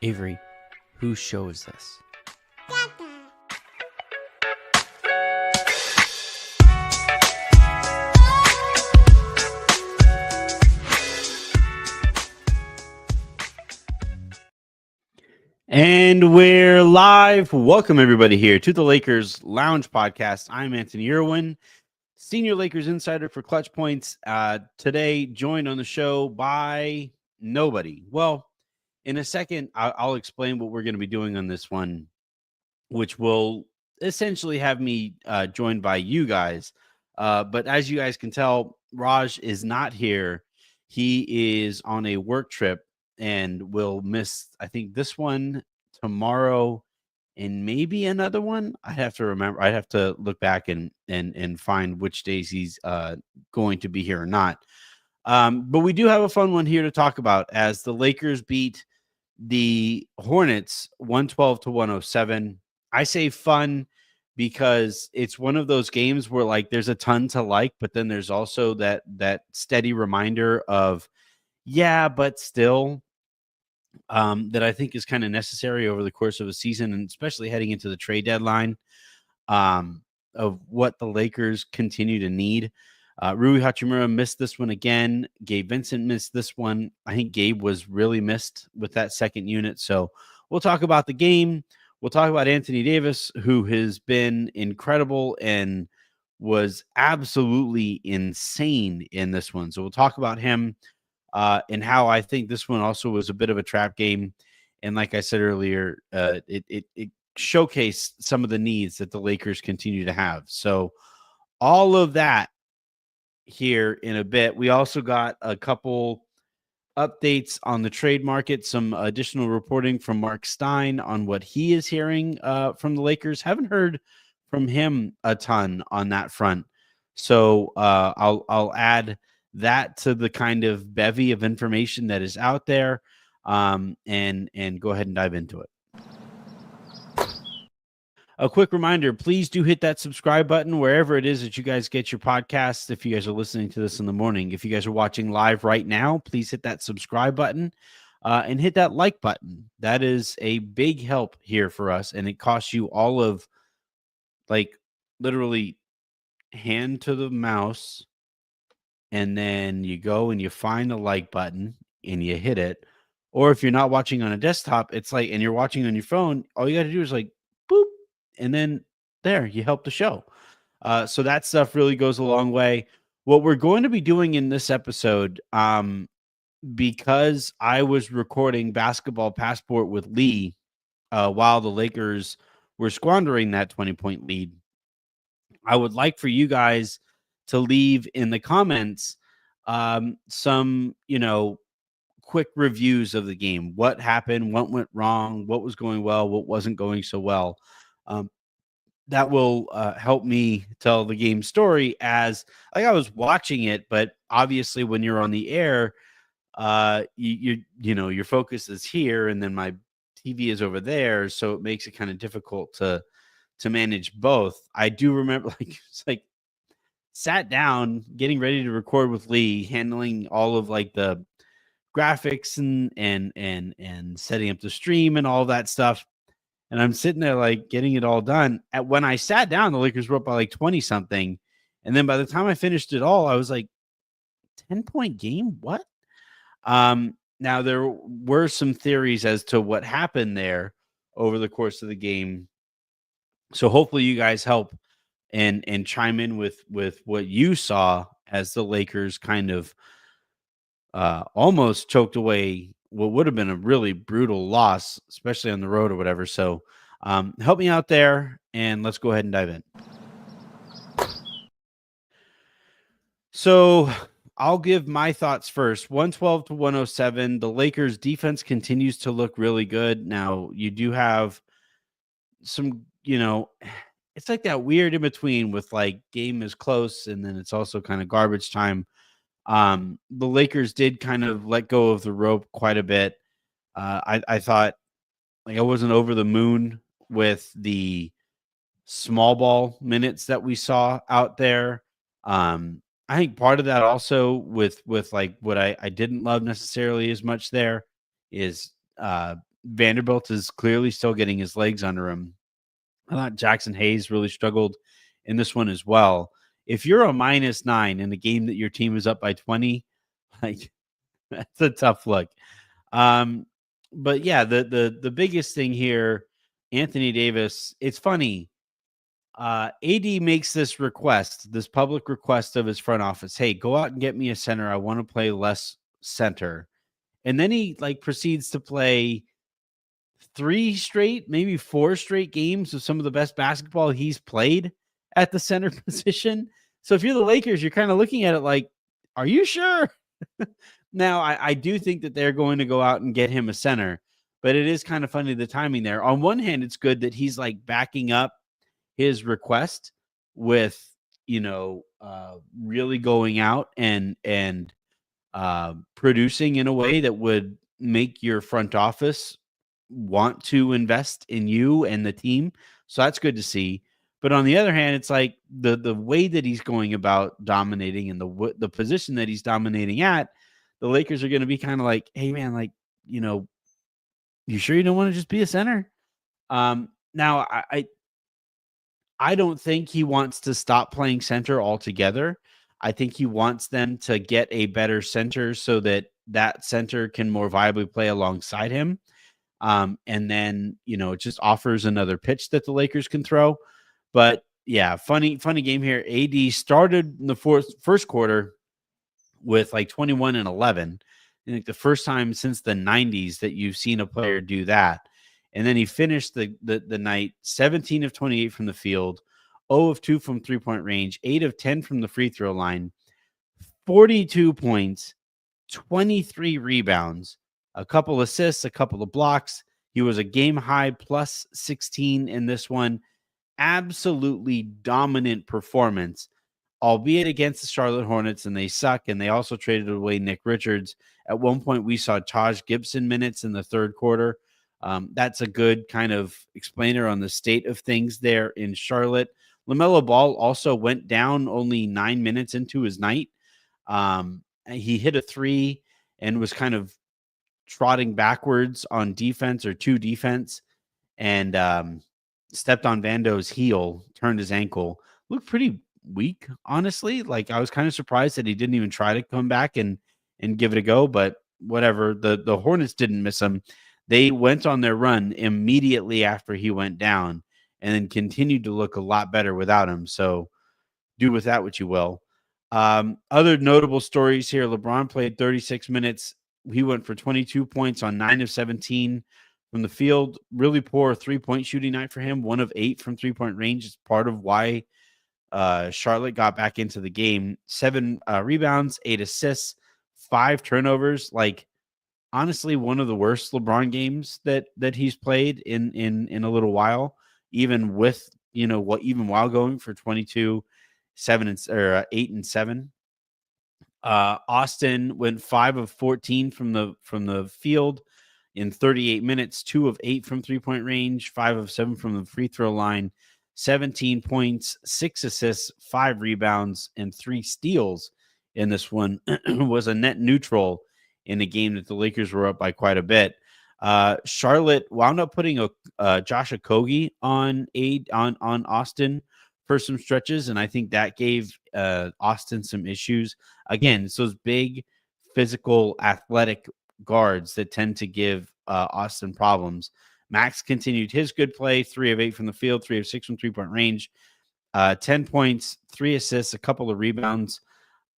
Avery, whose show is this? And we're live. Welcome everybody here to the Lakers Lounge Podcast. I'm Anthony Irwin, Senior Lakers Insider for Clutch Points. Today, joined on the show by nobody. Well, in a second, I'll explain what we're going to be doing on this one, which will essentially have me joined by you guys. But as you guys can tell, Raj is not here. He is on a work trip and will miss, I think, this one tomorrow and maybe another one. I have to remember. I have to look back and find which days he's going to be here or not. But we do have a fun one here to talk about as the Lakers beat the Hornets 112 to 107. I say fun because it's one of those games where like there's a ton to like, but then there's also that steady reminder of yeah, but still that I think is kind of necessary over the course of a season, and especially heading into the trade deadline, of what the Lakers continue to need. Rui Hachimura missed this one again. Gabe Vincent missed this one. I think Gabe was really missed with that second unit. So we'll talk about the game. We'll talk about Anthony Davis, who has been incredible and was absolutely insane in this one. So we'll talk about him and how I think this one also was a bit of a trap game. And like I said earlier, it showcased some of the needs that the Lakers continue to have. So all of that here in a bit. We also got a couple updates on the trade market, some additional reporting from Mark Stein on what he is hearing from the Lakers. Haven't heard from him a ton on that front. So I'll add that to the kind of bevy of information that is out there, and go ahead and dive into it. A quick reminder, please do hit that subscribe button wherever it is that you guys get your podcasts. If you guys are listening to this in the morning, if you guys are watching live right now, please hit that subscribe button and hit that like button. That is a big help here for us. And it costs you all of like literally hand to the mouse. And then you go and you find the like button and you hit it. Or if you're not watching on a desktop, it's like, and you're watching on your phone, all you got to do is like, boop. And then there, you help the show. So that stuff really goes a long way. What we're going to be doing in this episode, because I was recording Basketball Passport with Lee while the Lakers were squandering that 20-point lead, I would like for you guys to leave in the comments some, quick reviews of the game. What happened? What went wrong? What was going well? What wasn't going so well? That will help me tell the game story as like I was watching it, but obviously when you're on the air, your focus is here, and then my TV is over there, so it makes it kind of difficult to manage both. I do remember it's like sat down, getting ready to record with Lee, handling all of like the graphics and setting up the stream and all that stuff. And I'm sitting there like getting it all done. When I sat down, the Lakers were up by like 20 something. And then by the time I finished it all, I was like, 10-point game? What? Now there were some theories as to what happened there over the course of the game. So hopefully you guys help and chime in with what you saw as the Lakers kind of almost choked away what would have been a really brutal loss, especially on the road or whatever. So help me out there, and let's go ahead and dive in. So I'll give my thoughts first. 112 to 107. The Lakers defense continues to look really good. Now you do have some, it's like that weird in between with like game is close and then it's also kind of garbage time. The Lakers did kind of let go of the rope quite a bit. I thought like I wasn't over the moon with the small ball minutes that we saw out there. I think part of that also with like what I didn't love necessarily as much there is Vanderbilt is clearly still getting his legs under him. I thought Jackson Hayes really struggled in this one as well. If you're a -9 in a game that your team is up by 20, like that's a tough look. But yeah, the biggest thing here, Anthony Davis, it's funny. AD makes this request, this public request of his front office. Hey, go out and get me a center. I want to play less center. And then he like proceeds to play 3 straight, maybe 4 straight games of some of the best basketball he's played at the center position. So if you're the Lakers, you're kind of looking at it like, are you sure? Now, I do think that they're going to go out and get him a center, but it is kind of funny the timing there. On one hand, it's good that he's like backing up his request with, really going out and producing in a way that would make your front office want to invest in you and the team. So that's good to see. But on the other hand, it's like the way that he's going about dominating and the position that he's dominating at, the Lakers are going to be kind of like, hey man, like, you sure you don't want to just be a center? Now I don't think he wants to stop playing center altogether. I think he wants them to get a better center so that that center can more viably play alongside him. And then, it just offers another pitch that the Lakers can throw. But yeah, funny game here. AD started in the first quarter with like 21 and 11. I think the first time since the 90s that you've seen a player do that. And then he finished the night 17 of 28 from the field, 0 of 2 from 3-point range, 8 of 10 from the free throw line, 42 points, 23 rebounds, a couple assists, a couple of blocks. He was a game high plus 16 in this one. Absolutely dominant performance, albeit against the Charlotte Hornets, and they suck. And they also traded away Nick Richards. At one point, we saw Taj Gibson minutes in the third quarter. That's a good kind of explainer on the state of things there in Charlotte. LaMelo Ball also went down only 9 minutes into his night. He hit a 3 and was kind of trotting backwards on defense or to defense and stepped on Vando's heel, turned his ankle. Looked pretty weak, honestly. Like I was kind of surprised that he didn't even try to come back and give it a go, but whatever. The Hornets didn't miss him. They went on their run immediately after he went down and then continued to look a lot better without him. So do with that what you will. Other notable stories here. LeBron played 36 minutes. He went for 22 points on 9 of 17 from the field. Really poor 3-point shooting night for him. 1 of 8 from 3-point range. It's part of why Charlotte got back into the game. 7 rebounds, 8 assists, 5 turnovers. Like, honestly, one of the worst LeBron games that he's played in a little while, even with, even while going for 22, 8 and 7. Austin went 5 of 14 from the field in 38 minutes, 2 of 8 from 3-point range, 5 of 7 from the free throw line, 17 points, 6 assists, 5 rebounds, and 3 steals in this one. Was a net neutral in a game that the Lakers were up by quite a bit. Charlotte wound up putting a Josh Okogie on Austin for some stretches, and I think that gave Austin some issues. Again, it's those big, physical, athletic guards that tend to give Austin problems. Max continued his good play, 3 of 8 from the field, 3 of 6 from 3-point range, 10 points, 3 assists, a couple of rebounds,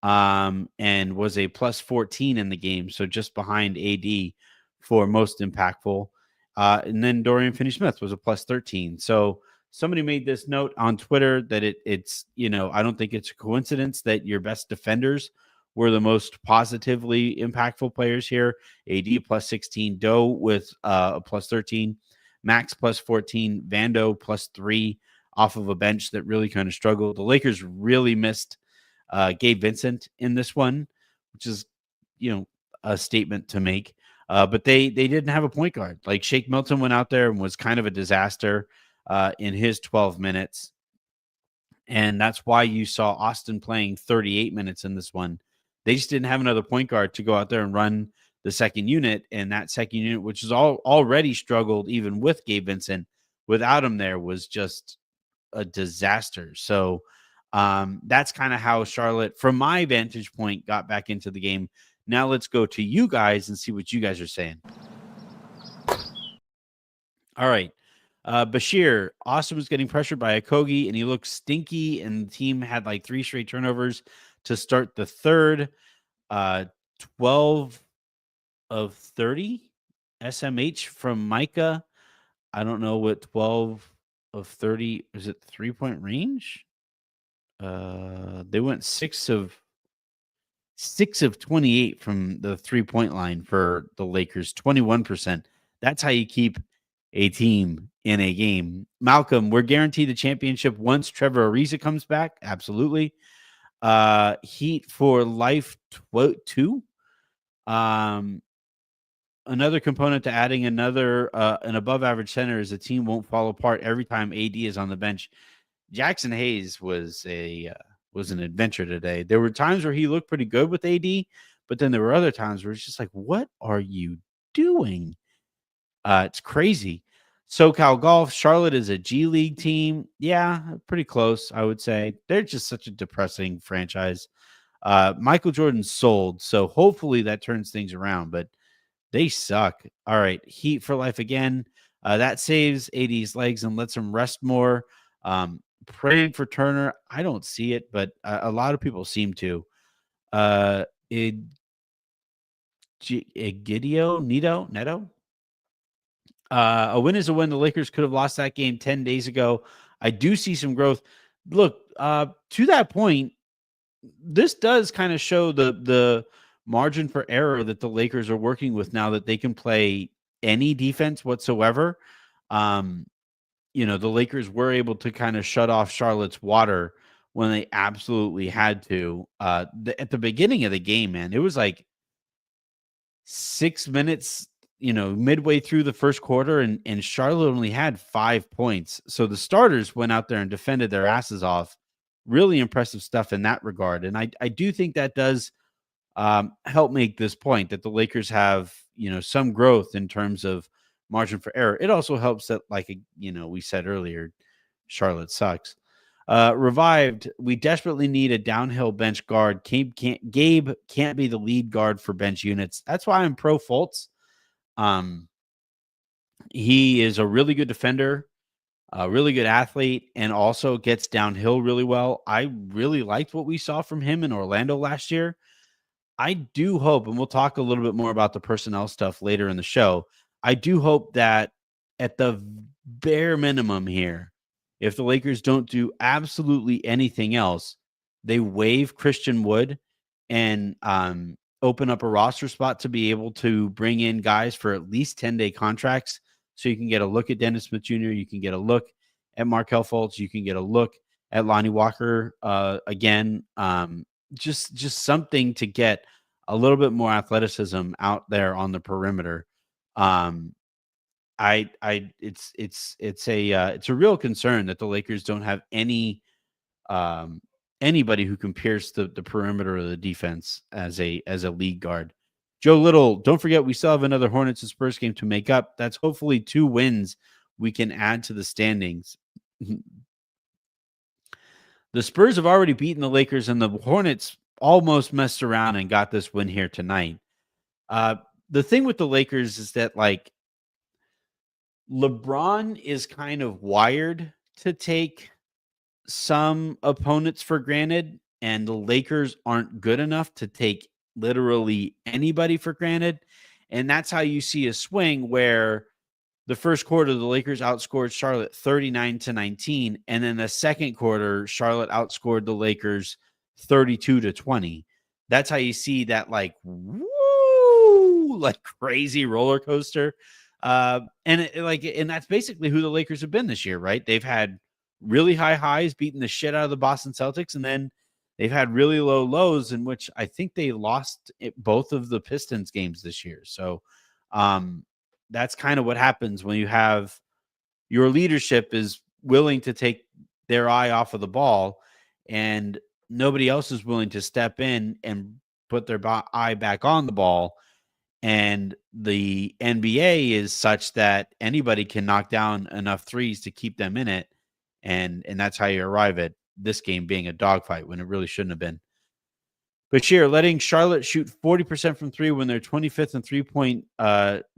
and was a plus 14 in the game, so just behind AD for most impactful. And then Dorian Finney-Smith was a plus 13. So somebody made this note on Twitter that it's I don't think it's a coincidence that your best defenders were the most positively impactful players here. AD plus 16, Doe with a plus 13, Max plus 14, Vando plus 3 off of a bench that really kind of struggled. The Lakers really missed Gabe Vincent in this one, which is, a statement to make. But they didn't have a point guard. Like Shake Milton went out there and was kind of a disaster in his 12 minutes. And that's why you saw Austin playing 38 minutes in this one. They just didn't have another point guard to go out there and run the second unit, and that second unit, which is already struggled even with Gabe Vincent, without him there was just a disaster. So that's kind of how Charlotte, from my vantage point, got back into the game. Now let's go to you guys and see what you guys are saying. All right. Bashir, Austin was getting pressured by Okogie, and he looked stinky, and the team had like 3 straight turnovers to start the third. 12 of 30 SMH from Micah. I don't know what 12 of 30 is. It 3-point range? They went 6 of 28 from the 3-point line for the Lakers, 21%. That's how you keep a team in a game. Malcolm, we're guaranteed a championship once Trevor Ariza comes back. Absolutely. Heat for life 2. Another component to adding another an above average center is the team won't fall apart every time AD is on the bench. Jackson Hayes was an adventure today. There were times where he looked pretty good with AD, but then there were other times where it's just like, what are you doing? It's crazy. SoCal Golf, Charlotte is a G League team. Yeah, pretty close, I would say. They're just such a depressing franchise. Michael Jordan sold, so hopefully that turns things around, but they suck. All right, Heat for life again. That saves AD's legs and lets him rest more. Praying for Turner. I don't see it, but a lot of people seem to. Neto. A win is a win. The Lakers could have lost that game 10 days ago. I do see some growth. Look, to that point, this does kind of show the margin for error that the Lakers are working with now that they can play any defense whatsoever. The Lakers were able to kind of shut off Charlotte's water when they absolutely had to. At the beginning of the game, man, it was like 6 minutes, midway through the first quarter, and Charlotte only had 5 points. So the starters went out there and defended their asses off. Really impressive stuff in that regard. And I do think that does help make this point that the Lakers have, some growth in terms of margin for error. It also helps that, we said earlier, Charlotte sucks. Revived, we desperately need a downhill bench guard. Gabe can't be the lead guard for bench units. That's why I'm pro Fultz. He is a really good defender, a really good athlete, and also gets downhill really well. I really liked what we saw from him in Orlando last year. I do hope, and we'll talk a little bit more about the personnel stuff later in the show. I do hope that at the bare minimum here, if the Lakers don't do absolutely anything else, they waive Christian Wood and open up a roster spot to be able to bring in guys for at least 10-day contracts. So you can get a look at Dennis Smith Jr., you can get a look at Markelle Fultz, you can get a look at Lonnie Walker again. Just something to get a little bit more athleticism out there on the perimeter. It's a real concern that the Lakers don't have anybody who can pierce the perimeter of the defense as a lead guard. Joe Little, don't forget we still have another Hornets and Spurs game to make up. That's hopefully 2 wins we can add to the standings. The Spurs have already beaten the Lakers, and the Hornets almost messed around and got this win here tonight. The thing with the Lakers is that, LeBron is kind of wired to take some opponents for granted, and the Lakers aren't good enough to take literally anybody for granted. And that's how you see a swing where the first quarter, the Lakers outscored Charlotte 39-19. And then the second quarter, Charlotte outscored the Lakers 32-20. That's how you see that crazy roller coaster. And that's basically who the Lakers have been this year, right? They've had really high highs, beating the shit out of the Boston Celtics, and then they've had really low lows in which I think they lost both of the Pistons games this year. So that's kind of what happens when you have your leadership is willing to take their eye off of the ball and nobody else is willing to step in and put their eye back on the ball. And the NBA is such that anybody can knock down enough threes to keep them in it. And that's how you arrive at this game being a dogfight when it really shouldn't have been. Bashir, letting Charlotte shoot 40% from three when they're 25th in 3-point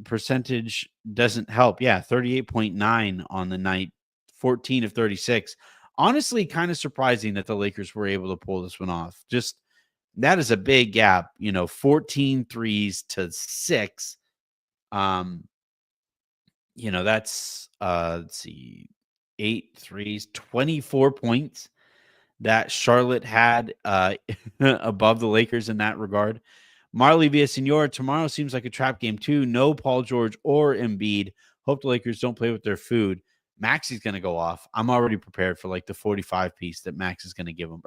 percentage doesn't help. Yeah, 38.9 on the night, 14 of 36. Honestly, kind of surprising that the Lakers were able to pull this one off. Just that is a big gap, 14 threes to 6. That's let's see, 8 threes, 24 points that Charlotte had above the Lakers in that regard. Marley Villasenor, tomorrow seems like a trap game too. No Paul George or Embiid. Hope the Lakers don't play with their food. Maxi's going to go off. I'm already prepared for like the 45 piece that Max is going to give them.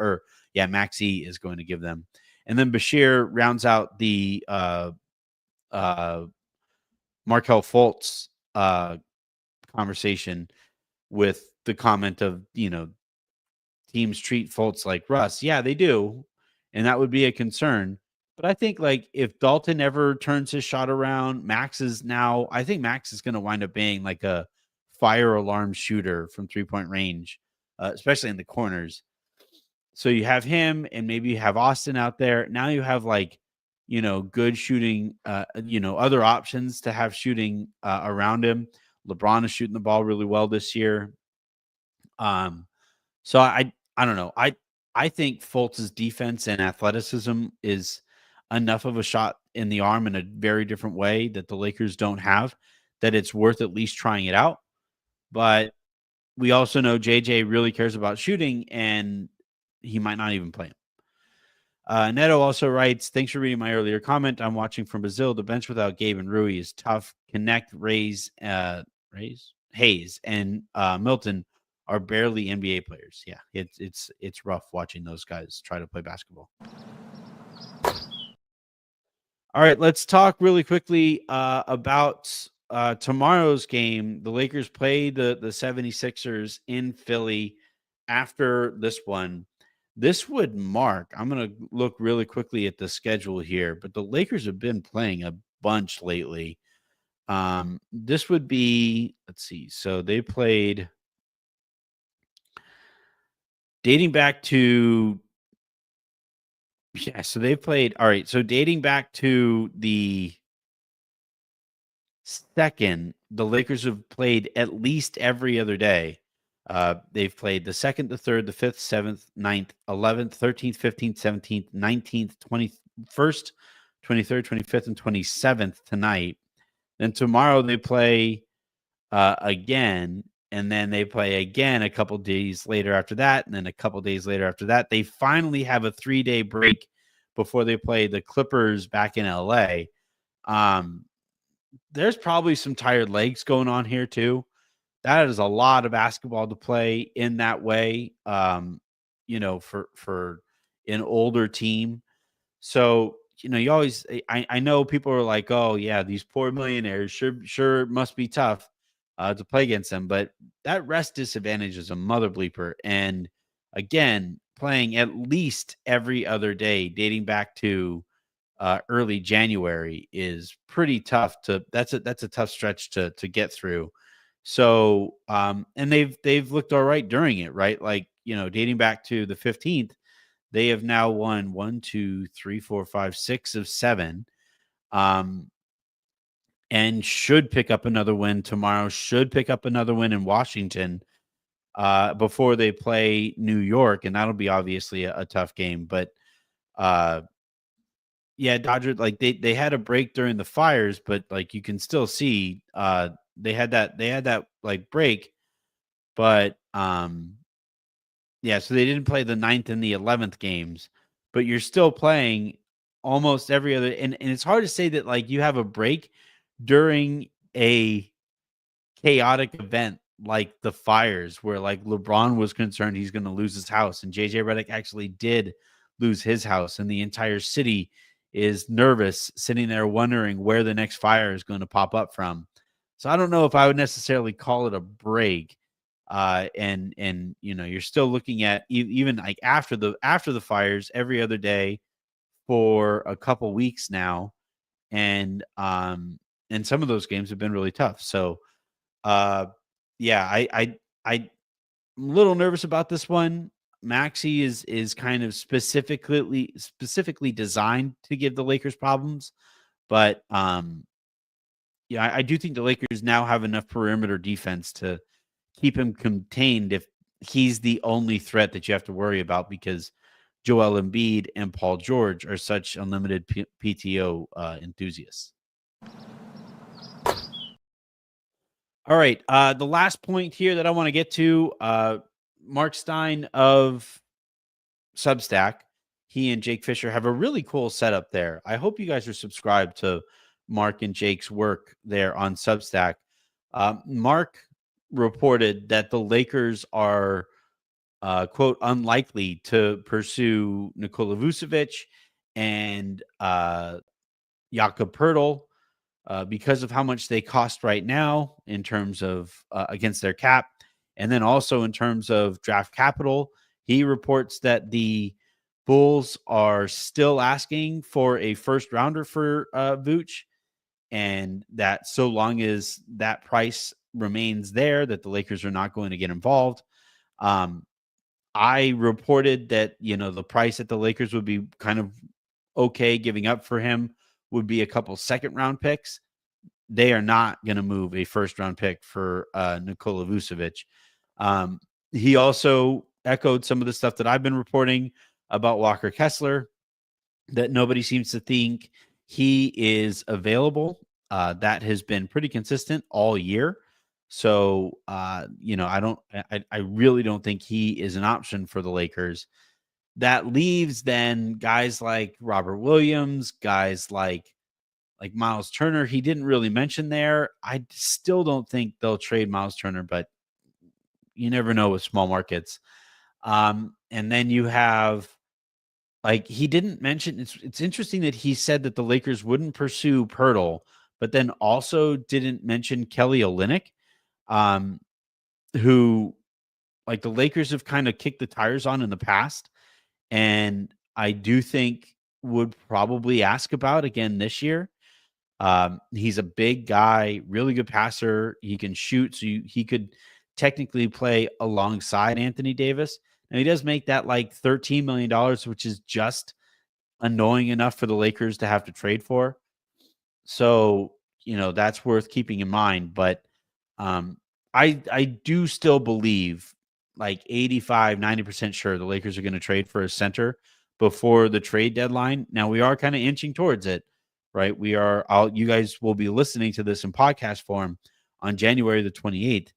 Maxi is going to give them. And then Bashir rounds out the Markel Fultz conversation with the comment of, teams treat Fultz like Russ. Yeah, they do. And that would be a concern. But I think like if Dalton ever turns his shot around, I think Max is going to wind up being like a fire alarm shooter from 3-point range, especially in the corners. So you have him and maybe you have Austin out there. Now you have like, good shooting, other options to have shooting around him. LeBron is shooting the ball really well this year. So I don't know. I think Fultz's defense and athleticism is enough of a shot in the arm in a very different way that the Lakers don't have, that it's worth at least trying it out. But we also know JJ really cares about shooting, and he might not even play him. Neto also writes, thanks for reading my earlier comment. I'm watching from Brazil. The bench without Gabe and Rui is tough. Connect, Hayes, and Milton are barely NBA players. Yeah, it's rough watching those guys try to play basketball. All right, let's talk really quickly about tomorrow's game. The Lakers play the 76ers in Philly after this one. This would mark, I'm going to look really quickly at the schedule here, but the Lakers have been playing a bunch lately. This would be, let's see, so they played dating back to, so they played, all right, so dating back to the second, the Lakers have played at least every other day. They've played the 2nd, the 3rd, the 5th, 7th, 9th, 11th, 13th, 15th, 17th, 19th, 21st, 23rd, 25th, and 27th tonight. Then tomorrow they play again, and then they play again a couple days later after that, and then a couple days later after that. They finally have a 3-day break before they play the Clippers back in LA. There's probably some tired legs going on here too. That is a lot of basketball to play in that way, for an older team. So, you always, I know people are like, oh yeah, these poor millionaires sure must be tough to play against them. But that rest disadvantage is a mother bleeper. And again, playing at least every other day, dating back to early January, is pretty tough that's a tough stretch to get through. So, and they've looked all right during it, right? Like, dating back to the 15th, they have now won 1, 2, 3, 4, 5, 6 of 7. And should pick up another win tomorrow, should pick up another win in Washington before they play New York. And that'll be obviously a tough game. But yeah, Dodgers, like they had a break during the fires, but like you can still see they had that like break, but yeah, so they didn't play the 9th and the 11th games, but you're still playing almost every other, and it's hard to say that like you have a break during a chaotic event like the fires, where like LeBron was concerned he's going to lose his house, and JJ Redick actually did lose his house, and the entire city is nervous, sitting there wondering where the next fire is going to pop up from. So I don't know if I would necessarily call it a break. And you're still looking at even like after the fires every other day for a couple weeks now. and some of those games have been really tough. So, uh, yeah, I'm a little nervous about this one. Maxey is kind of specifically designed to give the Lakers problems, but yeah, I do think the Lakers now have enough perimeter defense to keep him contained if he's the only threat that you have to worry about, because Joel Embiid and Paul George are such unlimited PTO enthusiasts. All right. The last point here that I want to get to, Mark Stein of Substack, he and Jake Fisher have a really cool setup there. I hope you guys are subscribed to Mark and Jake's work there on Substack. Mark reported that the Lakers are, quote, unlikely to pursue Nikola Vucevic and Jakob Pertl because of how much they cost right now in terms of against their cap, and then also in terms of draft capital. He reports that the Bulls are still asking for a first rounder for Vooch, and that so long as that price remains there, that the Lakers are not going to get involved. I reported that, the price that the Lakers would be kind of okay giving up for him would be a couple second round picks. They are not going to move a first round pick for Nikola Vucevic. He also echoed some of the stuff that I've been reporting about Walker Kessler, that nobody seems to think he is available. That has been pretty consistent all year. So, I really don't think he is an option for the Lakers. That leaves then guys like Robert Williams, guys like Miles Turner. He didn't really mention there. I still don't think they'll trade Miles Turner, but you never know with small markets. And then you have, he didn't mention, it's interesting that he said that the Lakers wouldn't pursue Pirtle, but then also didn't mention Kelly Olynyk, who the Lakers have kind of kicked the tires on in the past, and I do think would probably ask about again this year. He's a big guy, really good passer. He can shoot, so he could technically play alongside Anthony Davis. And he does make that $13 million, which is just annoying enough for the Lakers to have to trade for. So, that's worth keeping in mind. But I do still believe 85, 90% sure the Lakers are going to trade for a center before the trade deadline. Now we are kind of inching towards it, right? You guys will be listening to this in podcast form on January the 28th.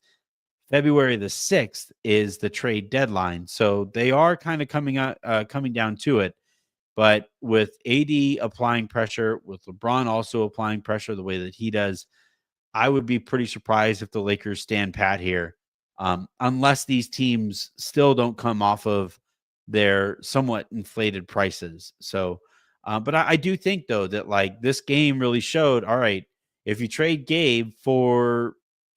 February the 6th is the trade deadline. So they are kind of coming down to it. But with AD applying pressure, with LeBron also applying pressure the way that he does, I would be pretty surprised if the Lakers stand pat here, unless these teams still don't come off of their somewhat inflated prices. So, but I do think, though, that this game really showed, all right, if you trade Gabe for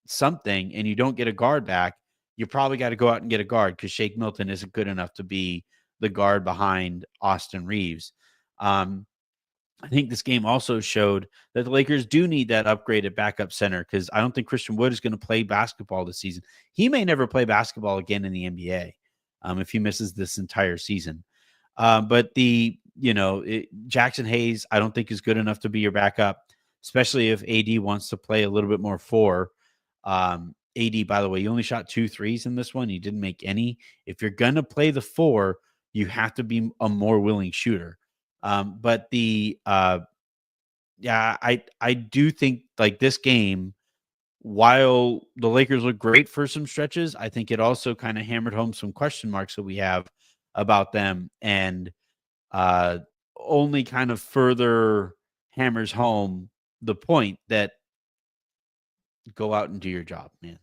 something and you don't get a guard back, you probably got to go out and get a guard, because Shake Milton isn't good enough to be the guard behind Austin Reeves. I think this game also showed that the Lakers do need that upgraded backup center, because I don't think Christian Wood is going to play basketball this season. He may never play basketball again in the NBA if he misses this entire season. But Jackson Hayes, I don't think is good enough to be your backup, especially if AD wants to play a little bit more four. AD, by the way, you only shot 2 threes in this one. You didn't make any. If you're going to play the four, you have to be a more willing shooter. But I do think this game, while the Lakers look great for some stretches, I think it also kind of hammered home some question marks that we have about them, and only kind of further hammers home the point that go out and do your job, man.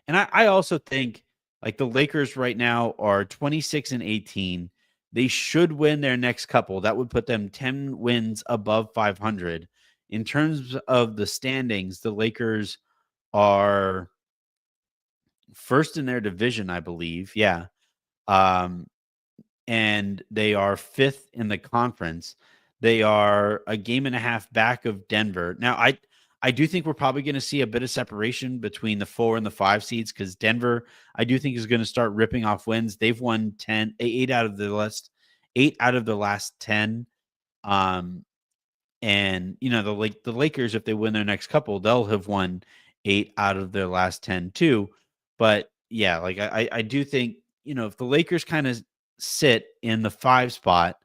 And I also think the Lakers right now are 26-18. They should win their next couple. That would put them 10 wins above 500. In terms of the standings, the Lakers are first in their division, I believe. Yeah. And they are fifth in the conference. They are a game and a half back of Denver. Now, I do think we're probably going to see a bit of separation between the 4 and the 5 seeds, because Denver, I do think, is going to start ripping off wins. They've won 8 out of the last 10. And the Lakers, if they win their next couple, they'll have won 8 out of their last 10 too. But yeah, like I do think, if the Lakers kind of sit in the 5 spot,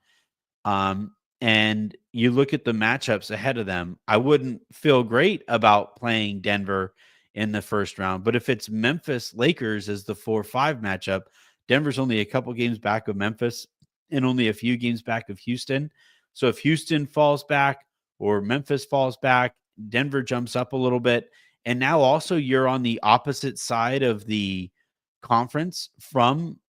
and you look at the matchups ahead of them, I wouldn't feel great about playing Denver in the first round. But if it's Memphis Lakers as the 4-5 matchup, Denver's only a couple games back of Memphis and only a few games back of Houston. So if Houston falls back or Memphis falls back, Denver jumps up a little bit. And now also you're on the opposite side of the conference from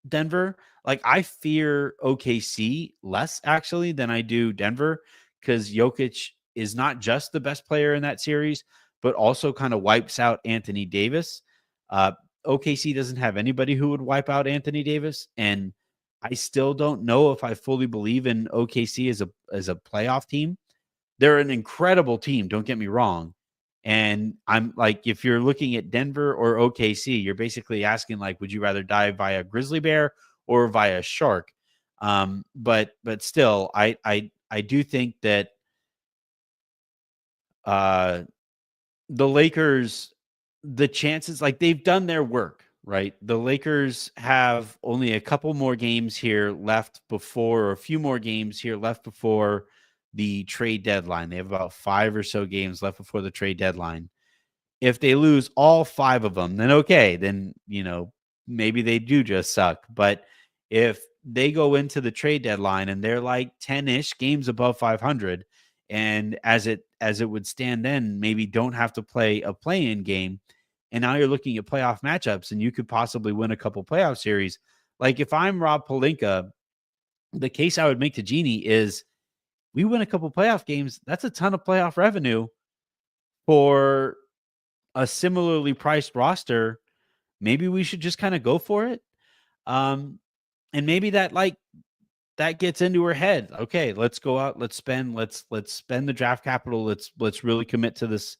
Denver. Like, I fear OKC less actually than I do Denver, because Jokic is not just the best player in that series, but also kind of wipes out Anthony Davis. OKC doesn't have anybody who would wipe out Anthony Davis, and I still don't know if I fully believe in OKC as a playoff team. They're an incredible team, don't get me wrong. And I'm like, if you're looking at Denver or OKC, you're basically asking, like, would you rather die via grizzly bear or via shark? But still, I do think that the Lakers, the chances, like, they've done their work, right? The Lakers have only a couple more games here left before, or a few more games here left before the trade deadline. They have about 5 or so games left before the trade deadline. If they lose all 5 of them, then okay, then, maybe they do just suck. But if they go into the trade deadline and they're like 10-ish games above 500, and as it would stand then, maybe don't have to play a play-in game, and now you're looking at playoff matchups and you could possibly win a couple playoff series. Like, if I'm Rob Pelinka, the case I would make to Jeannie is, we win a couple playoff games, that's a ton of playoff revenue for a similarly priced roster. Maybe we should just kind of go for it. And maybe that gets into her head. Okay, let's go out, let's spend the draft capital. Let's really commit to this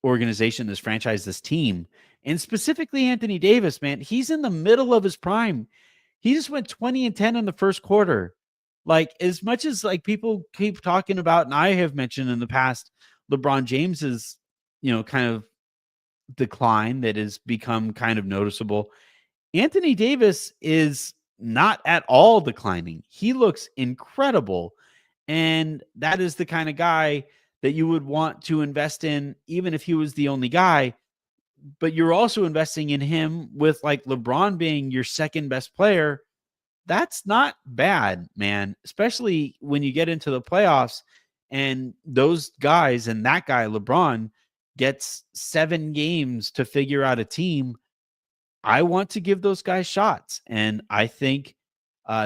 organization, this franchise, this team. And specifically Anthony Davis, man, he's in the middle of his prime. He just went 20-10 in the first quarter. Like, as much as, like, people keep talking about, and I have mentioned in the past, LeBron James's, kind of decline that has become kind of noticeable, Anthony Davis is not at all declining. He looks incredible. And that is the kind of guy that you would want to invest in, even if he was the only guy. But you're also investing in him with, like, LeBron being your second best player. That's not bad, man, especially when you get into the playoffs and those guys, and that guy, LeBron, gets 7 games to figure out a team. I want to give those guys shots. And I think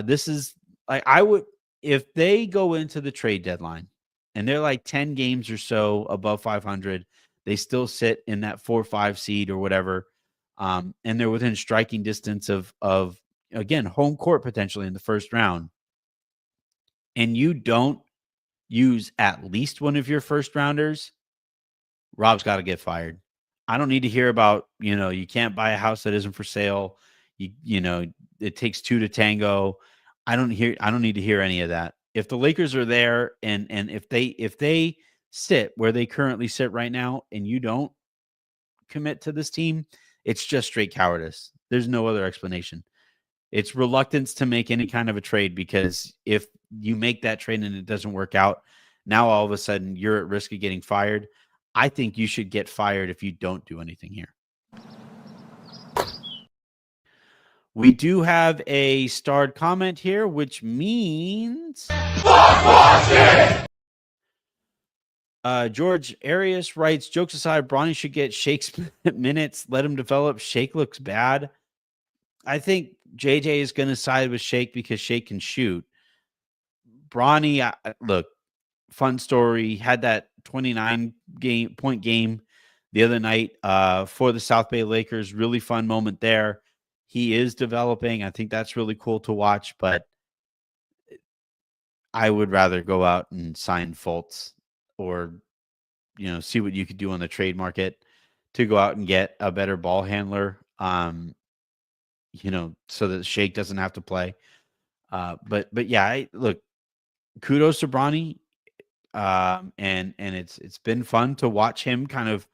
this is, like, I would, if they go into the trade deadline and they're like 10 games or so above 500, they still sit in that 4-5 seed or whatever. And they're within striking distance of again, home court potentially in the first round, and you don't use at least one of your first rounders, Rob's got to get fired. I don't need to hear about, you can't buy a house that isn't for sale. It takes 2 to tango. I don't need to hear any of that. If the Lakers are there and if they sit where they currently sit right now and you don't commit to this team, it's just straight cowardice. There's no other explanation. It's reluctance to make any kind of a trade, because if you make that trade and it doesn't work out, now all of a sudden you're at risk of getting fired. I think you should get fired if you don't do anything here. We do have a starred comment here, which means George Arias writes, jokes aside, Bronny should get Shake's minutes. Let him develop. Shake looks bad. I think JJ is going to side with Shake because Shake can shoot. Bronny, look, fun story. Had that 29-point game the other night for the South Bay Lakers. Really fun moment there. He is developing. I think that's really cool to watch. But I would rather go out and sign Fultz or, see what you could do on the trade market to go out and get a better ball handler, so that Shake doesn't have to play. But yeah, look, kudos to Bronny. And it's been fun to watch him kind of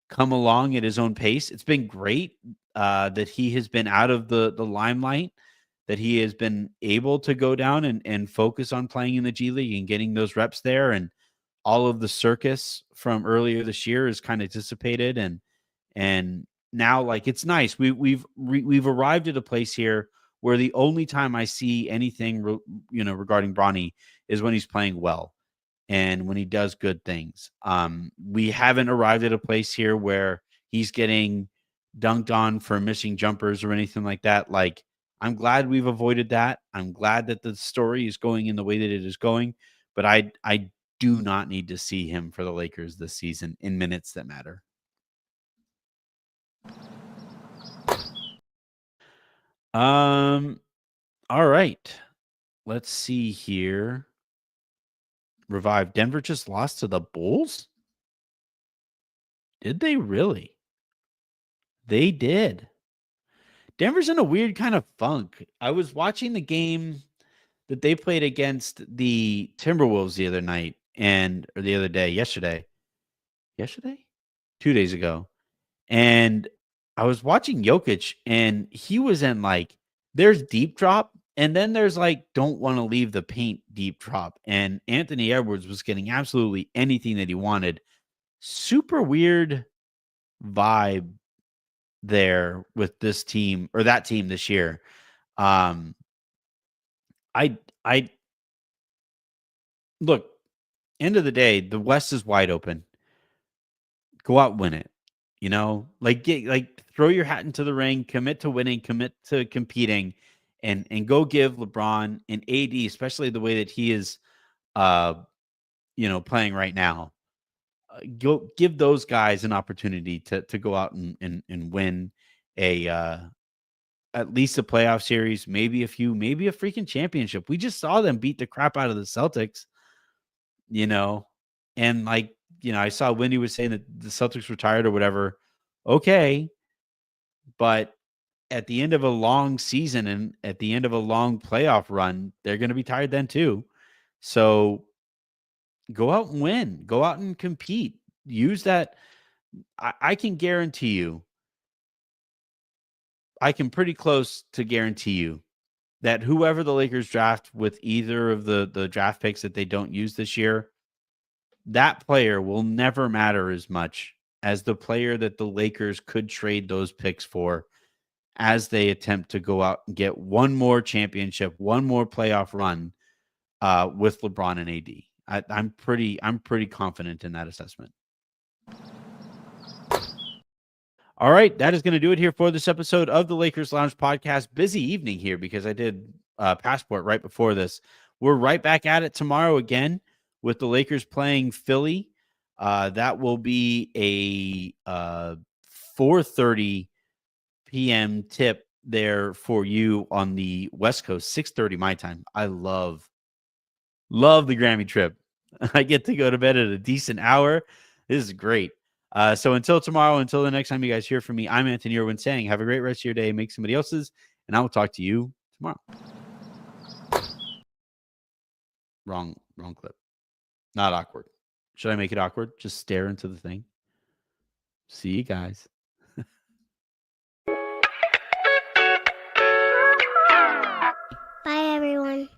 come along at his own pace. It's been great that he has been out of the limelight, that he has been able to go down and focus on playing in the G League and getting those reps there. And all of the circus from earlier this year is kind of dissipated. And now, like, it's nice. We've arrived at a place here where the only time I see anything, regarding Bronny is when he's playing well and when he does good things. We haven't arrived at a place here where he's getting dunked on for missing jumpers or anything like that. Like, I'm glad we've avoided that. I'm glad that the story is going in the way that it is going, but I do not need to see him for the Lakers this season in minutes that matter. All right. Let's see here. Revive. Denver just lost to the Bulls? Did they really? They did. Denver's in a weird kind of funk. I was watching the game that they played against the Timberwolves the other night or the other day, yesterday. Yesterday? 2 days ago. And I was watching Jokic and he was in there's deep drop and then there's don't want to leave the paint deep drop. And Anthony Edwards was getting absolutely anything that he wanted. Super weird vibe there with this team or that team this year. I look, end of the day, the West is wide open. Go out and win it. Throw your hat into the ring, commit to winning, commit to competing, and go give LeBron and AD, especially the way that he is playing right now. Go give those guys an opportunity to go out and win at least a playoff series, maybe a freaking championship. We just saw them beat the crap out of the Celtics, and I saw Wendy was saying that the Celtics were tired or whatever. Okay. But at the end of a long season and at the end of a long playoff run, they're going to be tired then too. So go out and win, go out and compete, use that. I can guarantee you, I can pretty close to guarantee you that whoever the Lakers draft with either of the draft picks that they don't use this year, that player will never matter as much as the player that the Lakers could trade those picks for as they attempt to go out and get one more championship, one more playoff run with LeBron and AD. I'm pretty confident in that assessment. All right, that is going to do it here for this episode of the Lakers Lounge podcast. Busy evening here because I did Passport right before this. We're right back at it tomorrow again with the Lakers playing Philly. That will be a 4:30 p.m. tip there for you on the West Coast, 6:30 my time. I love the Grammy trip. I get to go to bed at a decent hour. This is great. So until tomorrow, until the next time you guys hear from me, I'm Anthony Irwin saying have a great rest of your day, make somebody else's, and I will talk to you tomorrow. Wrong clip. Not awkward. Should I make it awkward? Just stare into the thing. See you guys. Bye, everyone.